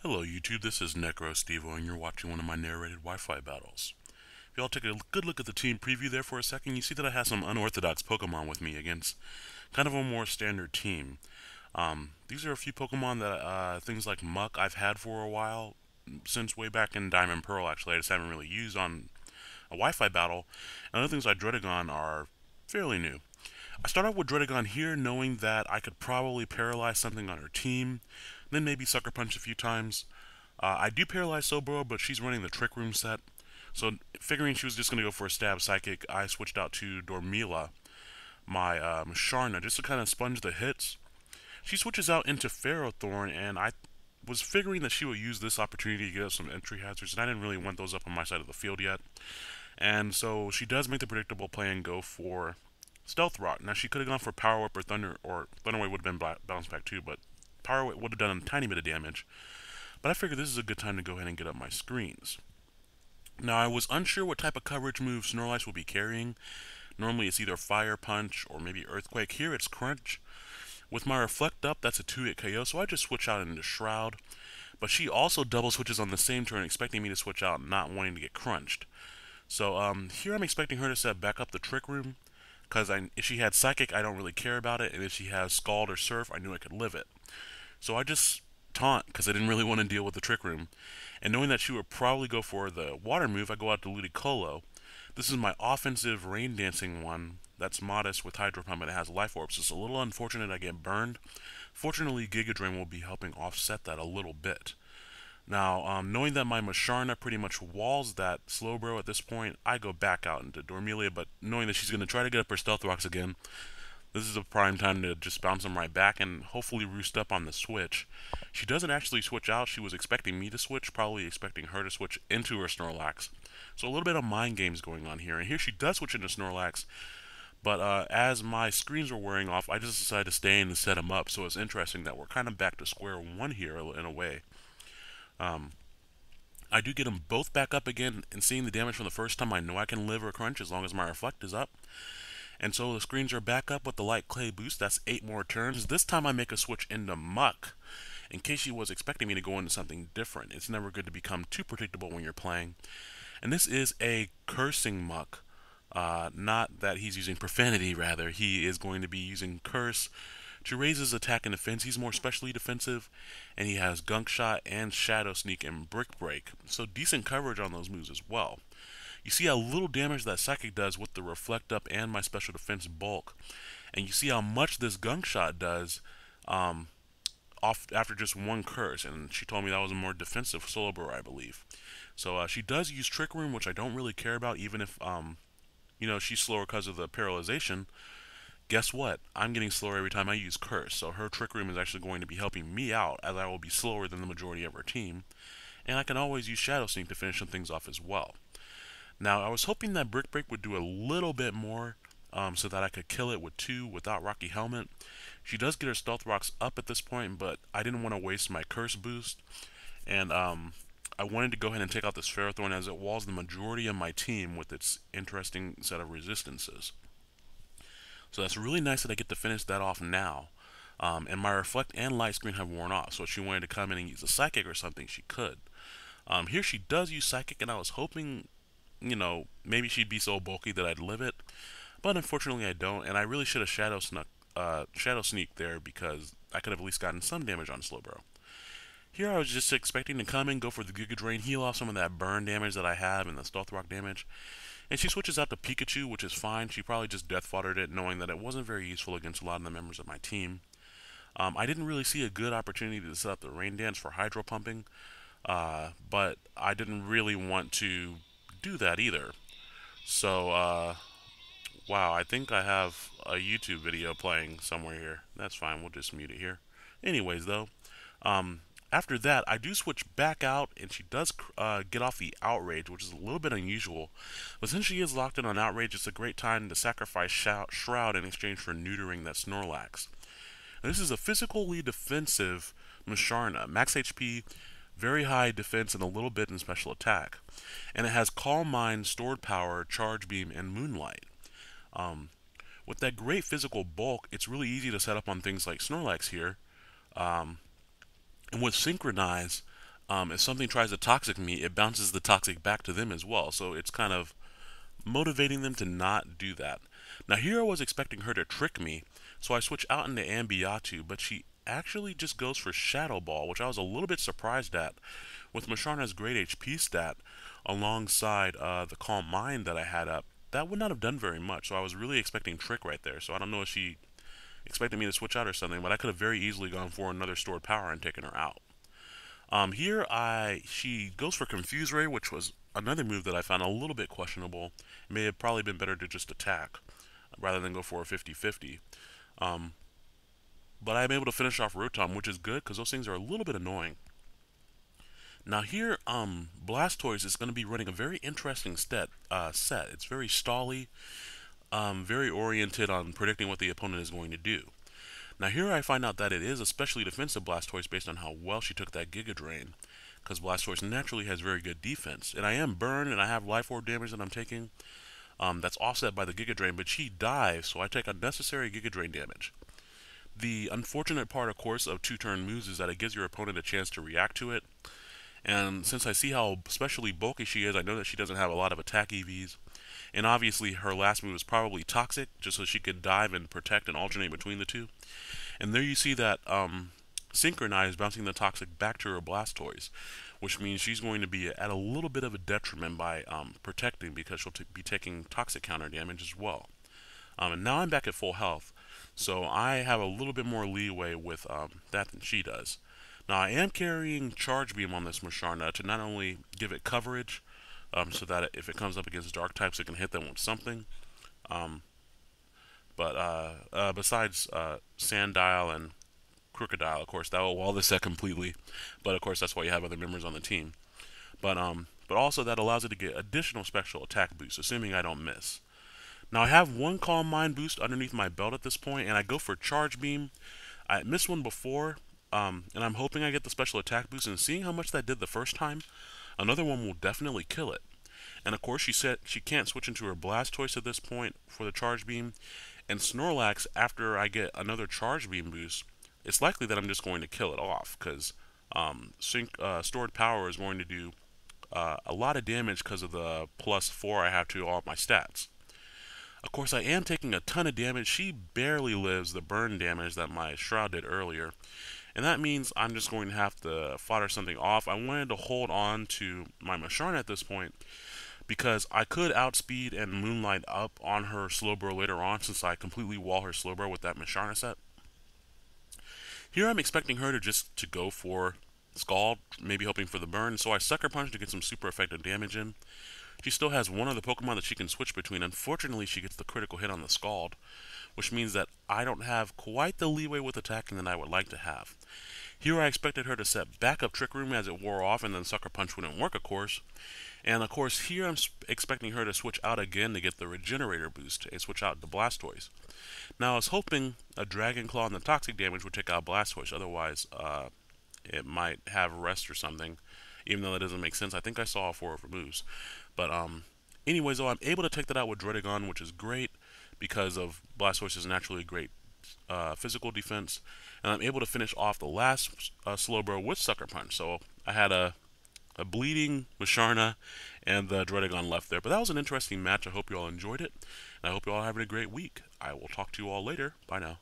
Hello YouTube, this is Necrostevo and you're watching one of my narrated Wi-Fi battles. If y'all take a good look at the team preview there for a second, you see that I have some unorthodox Pokemon with me against kind of a more standard team. These are a few Pokemon that, things like Muck I've had for a while, since way back in Diamond Pearl actually, I just haven't really used on a Wi-Fi battle. And other things like Dredagon are fairly new. I start off with Dredagon here knowing that I could probably paralyze something on her team, then maybe Sucker Punch a few times. I do paralyze Slowbro, but she's running the Trick Room set. So figuring she was just going to go for a stab psychic, I switched out to Dormila, my Sharna, just to kind of sponge the hits. She switches out into Ferrothorn, and I was figuring that she would use this opportunity to get us some entry hazards, and I didn't really want those up on my side of the field yet. And so she does make the predictable play and go for Stealth Rock. Now she could have gone for Power Whip or Thunder Wave would have been bounce back too, but Power Whip would have done a tiny bit of damage. But I figured this is a good time to go ahead and get up my screens. Now I was unsure what type of coverage move Snorlax will be carrying. Normally it's either Fire Punch or maybe Earthquake. Here it's Crunch. With my Reflect up, that's a 2-hit KO, so I just switch out into Shroud. But she also double switches on the same turn, expecting me to switch out, not wanting to get crunched. So here I'm expecting her to set back up the Trick Room, because if she had Psychic, I don't really care about it, and if she has Scald or Surf, I knew I could live it. So I just taunt, because I didn't really want to deal with the Trick Room. And knowing that she would probably go for the Water move, I go out to Ludicolo. This is my offensive Rain Dancing one that's modest with Hydro Pump and it has Life Orbs. It's a little unfortunate I get burned. Fortunately, Giga Drain will be helping offset that a little bit. Now, knowing that my Musharna pretty much walls that Slowbro at this point, I go back out into Dormelia, but knowing that she's going to try to get up her Stealth Rocks again, this is a prime time to just bounce them right back and hopefully roost up on the switch. She doesn't actually switch out. She was expecting me to switch, probably expecting her to switch into her Snorlax. So a little bit of mind games going on here. And here she does switch into Snorlax, but as my screens were wearing off, I just decided to stay in and set them up. So it's interesting that we're kind of back to square one here in a way. I do get them both back up again, and seeing the damage from the first time, I know I can live or crunch as long as my Reflect is up. And so the screens are back up with the Light Clay boost. That's 8 more turns. This time I make a switch into Muck, in case she was expecting me to go into something different. It's never good to become too predictable when you're playing. And this is a Cursing Muck. Not that he's using profanity, rather. He is going to be using Curse to raise his attack and defense. He's more specially defensive, and he has Gunk Shot and Shadow Sneak and Brick Break. So decent coverage on those moves as well. You see how little damage that Psychic does with the Reflect Up and my Special Defense bulk. And you see how much this Gunk Shot does off after just one curse. And she told me that was a more defensive Slowbro, I believe. So she does use Trick Room, which I don't really care about, even if she's slower because of the paralyzation. Guess what? I'm getting slower every time I use Curse. So her Trick Room is actually going to be helping me out, as I will be slower than the majority of her team. And I can always use Shadow Sneak to finish some things off as well. Now, I was hoping that Brick Break would do a little bit more so that I could kill it with 2 without Rocky Helmet. She does get her Stealth Rocks up at this point, but I didn't want to waste my Curse boost. And I wanted to go ahead and take out this Ferrothorn as it walls the majority of my team with its interesting set of resistances. So that's really nice that I get to finish that off now. And my Reflect and Light Screen have worn off, so if she wanted to come in and use a Psychic or something, she could. Here she does use Psychic, and I was hoping, maybe she'd be so bulky that I'd live it. But unfortunately I don't, and I really should have Shadow Sneak there because I could have at least gotten some damage on Slowbro. Here I was just expecting to come in, go for the Giga Drain, heal off some of that burn damage that I have and the Stealth Rock damage. And she switches out to Pikachu, which is fine. She probably just Death Foddered it, knowing that it wasn't very useful against a lot of the members of my team. I didn't really see a good opportunity to set up the Rain Dance for Hydro Pumping, but I didn't really want to do that either. So, wow, I think I have a YouTube video playing somewhere here. That's fine, we'll just mute it here. Anyways, though, after that, I do switch back out, and she does get off the Outrage, which is a little bit unusual. But since she is locked in on Outrage, it's a great time to sacrifice Shroud in exchange for neutering that Snorlax. And this is a physically defensive Musharna. Max HP, very high defense, and a little bit in special attack. And it has Calm Mind, Stored Power, Charge Beam, and Moonlight. With that great physical bulk, it's really easy to set up on things like Snorlax here. And with Synchronize, If something tries to toxic me, it bounces the toxic back to them as well. So it's kind of motivating them to not do that. Now here I was expecting her to trick me, so I switch out into Ambiatu, but she actually just goes for Shadow Ball, which I was a little bit surprised at, with Masharna's great HP stat alongside the Calm Mind that I had up. That would not have done very much, so I was really expecting Trick right there. So I don't know if she expected me to switch out or something, but I could have very easily gone for another stored power and taken her out. Here she goes for Confuse Ray, which was another move that I found a little bit questionable. It may have probably been better to just attack rather than go for a 50-50. Um, but I'm able to finish off Rotom, which is good because those things are a little bit annoying. Now here, Blastoise is going to be running a very interesting set. It's very stally, very oriented on predicting what the opponent is going to do. Now here I find out that it is especially defensive Blastoise based on how well she took that Giga Drain, because Blastoise naturally has very good defense. And I am burned and I have Life Orb damage that I'm taking. That's offset by the Giga Drain, but she dives, so I take unnecessary Giga Drain damage. The unfortunate part, of course, of two-turn moves is that it gives your opponent a chance to react to it. And since I see how especially bulky she is, I know that she doesn't have a lot of attack EVs. And obviously her last move is probably Toxic, just so she could dive and protect and alternate between the two. And there you see that Synchronize bouncing the Toxic back to her Blastoise, which means she's going to be at a little bit of a detriment by protecting, because she'll be taking Toxic counter damage as well. And now I'm back at full health, so I have a little bit more leeway with that than she does. Now I am carrying Charge Beam on this Musharna to not only give it coverage, so that if it comes up against Dark types, it can hit them with something. Um, but besides Sandile and Crocodile, of course, that will wall the set completely. But of course, that's why you have other members on the team. But also that allows it to get additional special attack boosts, assuming I don't miss. Now I have one Calm Mind boost underneath my belt at this point, and I go for Charge Beam. I missed one before, and I'm hoping I get the special attack boost, and seeing how much that did the first time, another one will definitely kill it. And of course she said she can't switch into her Blastoise at this point for the Charge Beam, and Snorlax, after I get another Charge Beam boost, it's likely that I'm just going to kill it off, because Stored Power is going to do a lot of damage because of the +4 I have to all my stats. Of course, I am taking a ton of damage. She barely lives the burn damage that my Shroud did earlier. And that means I'm just going to have to fodder something off. I wanted to hold on to my Musharna at this point, because I could outspeed and Moonlight up on her Slowbro later on, since I completely wall her Slowbro with that Musharna set. Here I'm expecting her to go for Scald, maybe hoping for the burn, so I Sucker Punch to get some super effective damage in. She still has one other Pokemon that she can switch between. Unfortunately, she gets the critical hit on the Scald, which means that I don't have quite the leeway with attacking that I would like to have. Here I expected her to set backup Trick Room as it wore off, and then Sucker Punch wouldn't work, of course. And of course, here I'm expecting her to switch out again to get the Regenerator boost, and switch out the Blastoise. Now I was hoping a Dragon Claw and the Toxic damage would take out Blastoise, otherwise it might have Rest or something, even though that doesn't make sense. I think I saw 4 of her moves. But anyways, though, I'm able to take that out with Dredagon, which is great, because of Blastoise is naturally great physical defense. And I'm able to finish off the last Slowbro with Sucker Punch. So I had a bleeding Musharna and the Dredagon left there. But that was an interesting match. I hope you all enjoyed it. And I hope you all are having a great week. I will talk to you all later. Bye now.